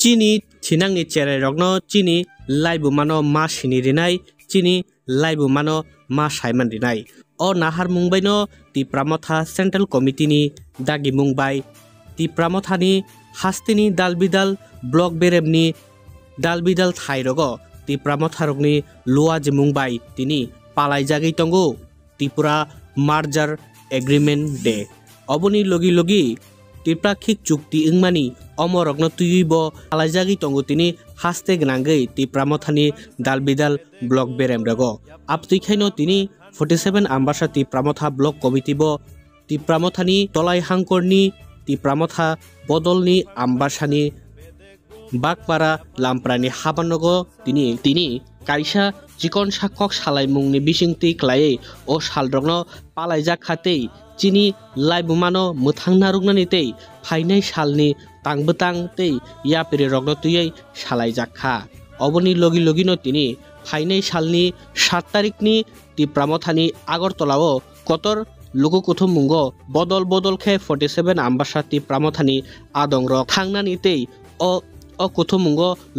chini chinangni cherai rokno chini laibu mano ma sini rinai chini laibu mano ma saiman rinai o nahar mungbai no ti pramotha central committee ni dagi mungbai ti pramotha ni hastini dalbidal block beremni dalbidal thai rogo ti pramotha rokni loa je mungbai tini palai jagi tongo Tripura merger agreement de oboni logi logi tripakhik chukti ingmani omorokno tuyuibo alaijagi tongo tini haste gnangei Tipramothani dalbidal block berem rago aptuikhaino tini 47 ambasa Tipramotha block committee bo Tipramothani tolai hangkorni Tipramotha bodolni ambasani bakpara lamprani habanogo tini kaisa chikon sakkok salai mungni bisingti klai o salrokno palaijak khatei chini laibumano muthangna ruknani tei phainai salni tangbutang tei yapiri rokno tuyei salaijak kha oboni logi logino tini phainai salni 7 tarikni Tipramothani Agartalao kotor lokokothom mungo bodol khe 47 ambasa Tipramothani adongrok thangnani tei o kothom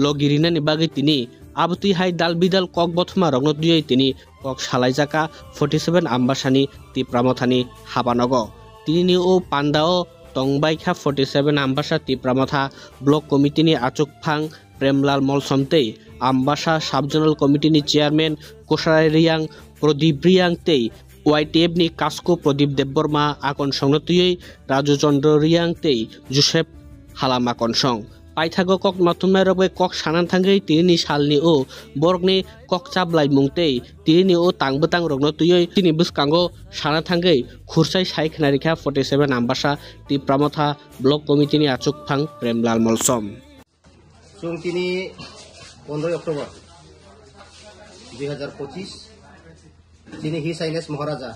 logirinani bagi tini abti hai dalbidal kok bothma rokno tuyei tini kok salaijaka 47 ambasani Tipramothani habanogo tini o pandao tongbaikha 47 ambasa Tipramotha block committee ni achuk phang Premlal Molsomtei ambasa subjonal committee ni chairman Kosarai Riang Prodip Riang tei YTF ni Kasko Prodip Debborma akon songno tuyei Raju Chandra Riang tei Joseph Halama konsong paithago kok matumnai rokbe kok sanan thangei tini salni o borokni kok chablai mungtei tini o tangbutang rokno tuyei tini buskango sana thangei khursai sai khnarikha 47 ambasa Tipramotha block committee ni achuk phang Premlal Molsom chung tini 15 October 2025 tini His Highness Maharaja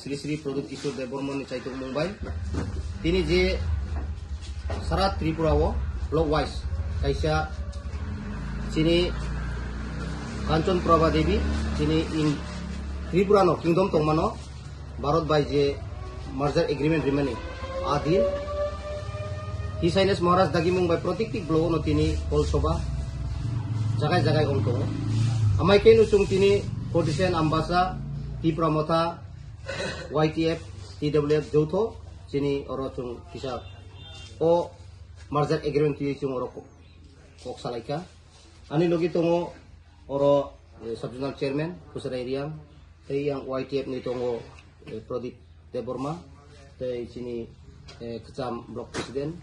Sri Sri Pradip Kishore Debormani Chaitung Mumbai tini je Sarat Tripura wo block wise kaisa chini Kanchan Prabha Devi chini in Tripura no kingdom tongmano Bharat bai je merger agreement remaining adin His Highness Maharaj dagi mungbai protiktik block no tini Hol Sobha jagai onto amai kenu chung tini 47 ambasa Tipramotha YTF TWF Jotho chini oro chung kisa o merger agreement tuyei chung oro kok salaika ani logi tongo oro subjonal chairman Kosarai Riang tei yang YTF ni tongo Prodip Deborma tei chini kecam block president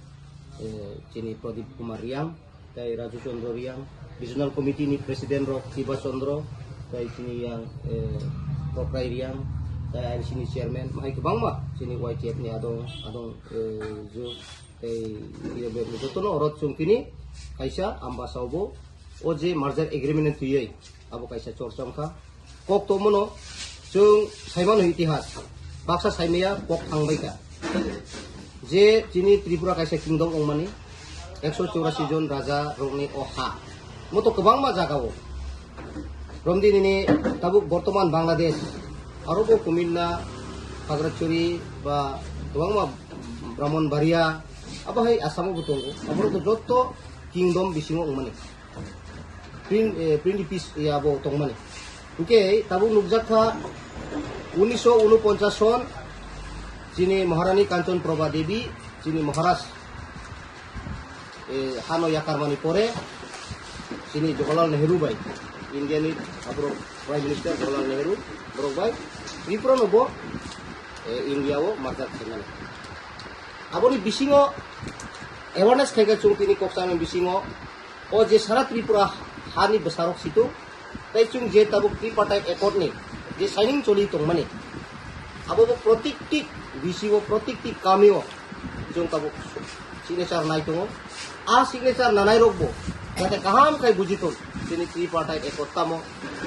chini Prodip Kumar Riang tei Raju Chandra Riang regional committee ni president rok Siva Chandra tei chini yang Kokrai Riang tei sini chairman mai kebangma chini YTF ni adong jo iya betul betul orot chung kini kaisa ambasaubo oje merger agreement tuyei abo kaisa chorchongkha kok tomono chung saimano itihas baksa saimaya kok thangbaika je chini Tripura kaisa kingdom ongmani 184 jon raja rokni oha moto kebangma jagao romdin ini tabuk bortoman Bangladesh arobo Kuminna Kagratchuri ba kebangma Brahmanbaria apa hai asamo butongo amro to jotto kingdom bisingo ongmani principis ya bo tongmani oke tabu nukjakha 1949 son chini Maharani Kanchan Prabha Devi chini Maharaj hano yakarmani pore chini Jawaharlal Nehru bai Indian abro Prime Minister Jawaharlal Nehru bro bai Tripura no bo India wo marjat tengani aboni bisingo awareness khaika chung tini koksame bisingo o je sara Tripura hani besarok situ tai chung je tabuk tripartite accord ni je signing choli tongmani abo protikti bisingo protikti kamio chung tabuk signature nai tongo a signature nanai rokbo jate kaham kai bujiton tini tripartite accord tamo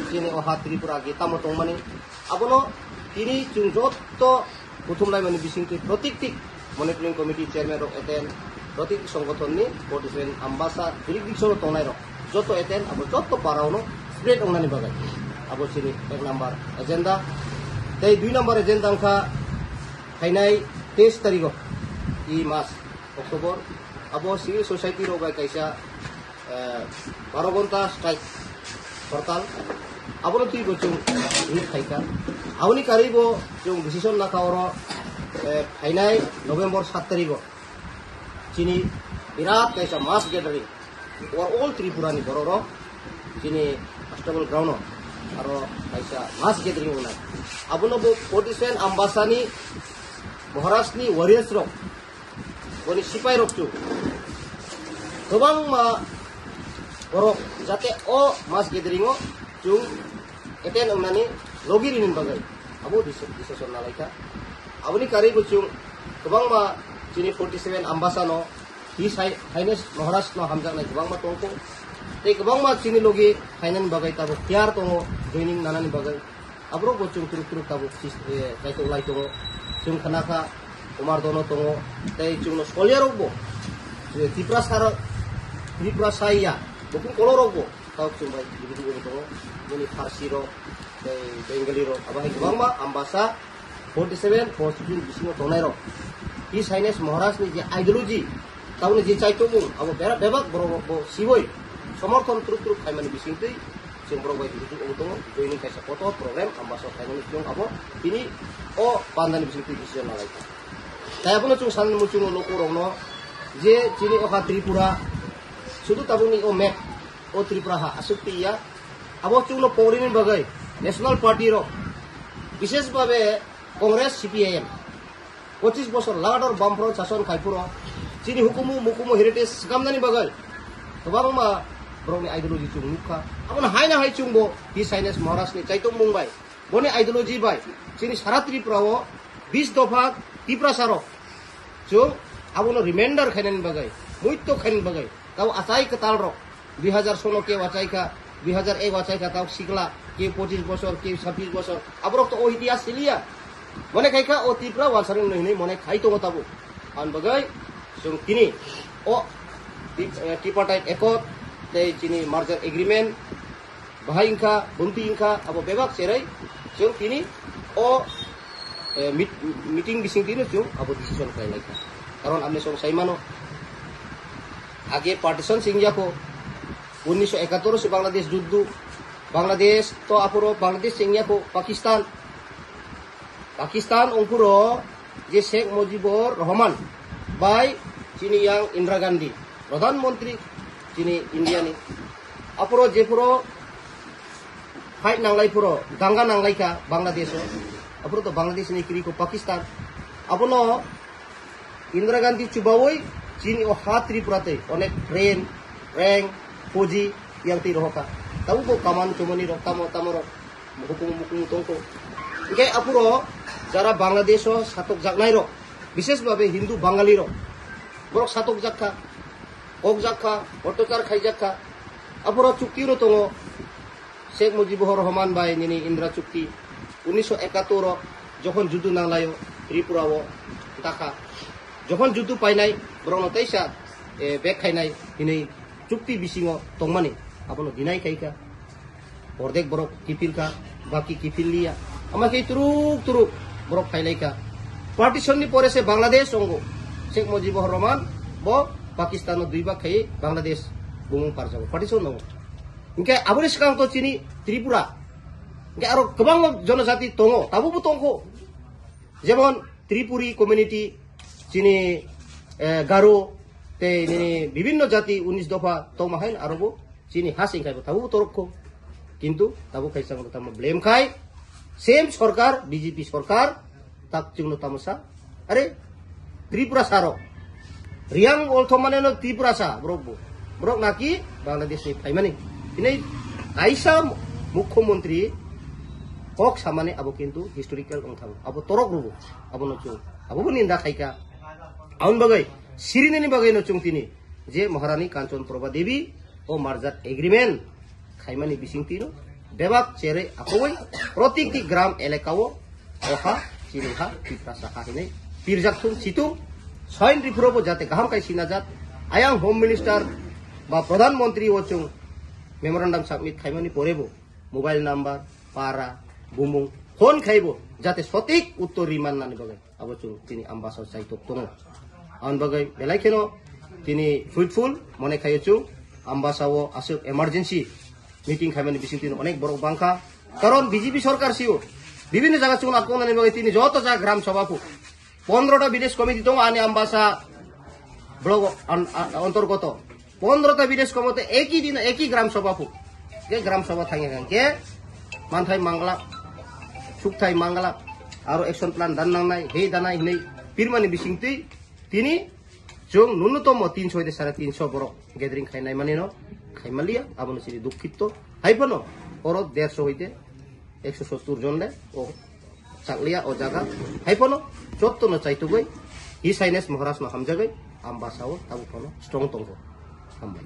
tini oha Tripura ge tamo tongmani abono tini chung jotto prothomlai mani bisingti protikti monitoring committee chairman rok eten protik সংগঠন ni 47 ambasa jurisdiction tonai rok joto eten abo joto parauno spread ongnani bagai abo sini ek number agenda tei 2 number agenda angka hainai 23 tarik i mas Oktober abo civil society ro bai kaisa 12 ঘন্টা strike হরতাল abo ti go chung ni khaika aboni karibo chung decision na kaoro ফাইনাই November 7 তারিখ চিনি বিরাট কাইসা mass gathering ওর all ত্রিপুরানি বড় চিনি Astabal ground আর কাইসা mass gathering উনাই আবুনো 47 আম্বাসানি মহারাষ্ট্রনি ওয়ারিয়ার্স রক বনি সিপাই রকচু গোবাং মা বড় যাতে ও মাস গ্যাদারিং ও চুং এটেন উনানি লগিরিনিন বাগাই আবু ডিসিশন নালাইকা aboni kari gucung kebang ma cini 47 ambasano His Highness Maharaj no hamjak na kebang ma tongko te kebang ma cini logi hainan bagai tabu tiar tongo joining nanani bagai abro gucung turuk tabu kaito ulai tongo chung khanaka Umar Dono tongo te chung no soliar ogbo Tripura saya bukung kolor ogbo tau chung bai bidu tongo muni Farsi ro te Bengali ro abai kebang ma ambasa 47 constitution bising tonai ro His Highness Maharaj ni je ideology taune je chaito mu abo bera bebak boro bo siboi সমর্থন turuk khaimani bising tei jembro bai bidu tongo joining kaisa foto program ambassador khaimani chung abo ini o pandani bising tei decision nalai tai abono chung san muchung loko rongno je chini oha Tripura sudu tabuni o map o Tripura ha asukti ya abo chung no porin bagai national party ro বিশেষ ভাবে Congress CPIM 25 বছর লাগাতার বামফ্রন্ট শাসন খাইপুরো চিনি হুকুমু মুকুমু হেরিটেজ গামদানি বাগাই তবাংমা ব্রংনি আইডিওলজি chung মুখা আপন হাইনা হাই chungbo His Highness Maharaj ni চাইতো মুম্বাই বনি আইডিওলজি বাই চিনি সারা ত্রিপুরাও 20 দফা ত্রিপুরা সারো chung abono রিমাইন্ডার খাইনানি বাগাই মুইতো খাইনানি বাগাই তাও আচাই কাতাল র 2016 কে ওয়াচাইকা 2001 ওয়াচাইকা তাও শিকলা কে 25 বছর কে 26 বছর আবরক তো ও ইতিহাস সিলিয়া মনে খাইকা ও ত্রিপুরা ওয়ালসারিং নই মনে খাই তো তাবো আন বাগাই সুং তিনি ও টিপাটাইট একত তে চিনি মার্জার এগ্রিমেন্ট বাহাইংখা বন্তি ইংখা আবো বেবাক সেরাই সুং তিনি ও মিটিং বিসিং তিনি সুং আবো ডিসিশন খাই লাইকা কারণ আমনে সং সাইমানো আগে পার্টিশন সিংজাকো 1971 से बांग्लादेश युद्ध बांग्लादेश तो आपुरो बांग्लादेश सिंगियाको पाकिस्तान अंकुरो जे शेख मुजिबुर रहमान बाय चिनी yang इंदिरा गांधी प्रधानमंत्री चिनी इंडिया नि आपुरो जेपुरो फाइट नांगलाई पुरो दांगा नांगलाइका बांग्लादेश आपुरो तो बांग्लादेश नि क्रिको पाकिस्तान आपुनो इंदिरा गांधी चुबावई चिनी ओ हात त्रिपुराते अनेक train rank Puji yang ti rohoka tahu ko kaman cumani ro tamoro hukum tongko ike apuro jara Bangladesh satok jaknai ro বিশেষ ভাবে হিন্দু বাঙালি ro borok satok jakka ok jakka অত্যাচার খাই jakka apuro চুক্তি ro tongo Sheikh Mujibur Rahman bai nini Indra চুক্তি 1971 ro যখন যুদ্ধ নাংলায়ো ত্রিপুরাও টাকা যখন যুদ্ধ পাইনাই বরং তাইসা বেক খাইনাই হিनै চুক্তি বিসিং তংমানি আপনো দিনাই খাইকা অর্ধেক বরক কিপিলকা বাকি কিপিল লিয়া আমাকে তুরুক বরক খাইলাইকা পার্টিশন নি পরে সে বাংলাদেশ অঙ্গ শেখ মুজিবুর রহমান ব পাকিস্তান দুই ভাগ খাই বাংলাদেশ বুমুং পার যাব পার্টিশন নঙ্গ ইনকে আবরি সিকাং তো চিনি ত্রিপুরা ইনকে আরো গোবাং জনজাতি তঙ্গ তাবুবু তঙ্গ যেমন ত্রিপুরি কমিউনিটি চিনি গারো te ini বিভিন্ন জাতি 19 দফা তমাহাইন আরবো চিনি হাসিং খাইবো তাবু তরক্ষ কিন্তু তাবু খাইসা তাম ব্লেম খাই সেম সরকার বিজেপি সরকার তাক চিংনো তামসা আরে ত্রিপুরা সারো রিয়াং অলথমানে no ত্রিপুরা সা ব্রক নাকি বাংলাদেশ নি ফাইমানি ইনি আইসা মুখ্যমন্ত্রী কক সামানে আবো কিন্তু হিস্টোরিক্যাল অংথাবো আবো তরক রুবো আবো নচু আবো নিন্দা খাইকা আউন বাগাই সিরিনেনি বাগাই নচুং তিনি যে মহারানী কাঞ্চন প্রভা দেবী ও মার্জার এগ্রিমেন্ট খাইমানি বিসিং তিনো বেবাক চেরে আকোই প্রত্যেকটি গ্রাম এলাকাও ওহা চিনিহা পিপ্রাসা হাহিনে পিরজাকথুং চিতুং সয়ন রিফুরবো যাতে গাহাম কাই সিনাজাত আয়াং হোম মিনিস্টার বা প্রধানমন্ত্রী ওচুং মেমোরেন্ডাম সাবমিট খাইমানি পরেবো মোবাইল নাম্বার পারা বুমুং ফোন খাইবো যাতে সঠিক উত্তর রিমান নানি বাগাই আবচুং তিনি আম্বাসার চাইতো তং আন বাগাই বেলাইখেনো তিনি ফ্রুটফুল মনে খাইছু আমবাসাও আসুক এমার্জেন্সি মিটিং খাইমানি বিসিং তিনি অনেক বড় বাংখা কারণ বিজেপি সরকার সিও বিভিন্ন জায়গা চুন আক্রমণের বাকি তিনি যত যা গ্রাম সভাপু 15টা বিদেশ কমিটি তো আনি আমবাসা ব্লক অন্তর্গত 15টা বিদেশ কমিটি একই দিন একই গ্রাম সভাপু কে গ্রাম সভা থাকি কে মানথাই মাংলা সুখথাই মাংলা আর একশন প্ল্যান দান নাंनाय হে দানাই নেই পিরমানি বিসিংতি তিনি जों न्यूनतम 300 থেকে 350 বড় গ্যাদারিং খাইনাই মানে ন খাইমালিয়া আবনো সিরি দুঃখিত হাইপনো ওর 150 হইতে 170 জন লে ও চাকলিয়া ও জায়গা হাইপনো যত্ন চাইতো গই হি সাইনেস মহারাজ ন হামজাগৈ আমবাসাও তাবু ফনো স্ট্রং তংগো হামবাই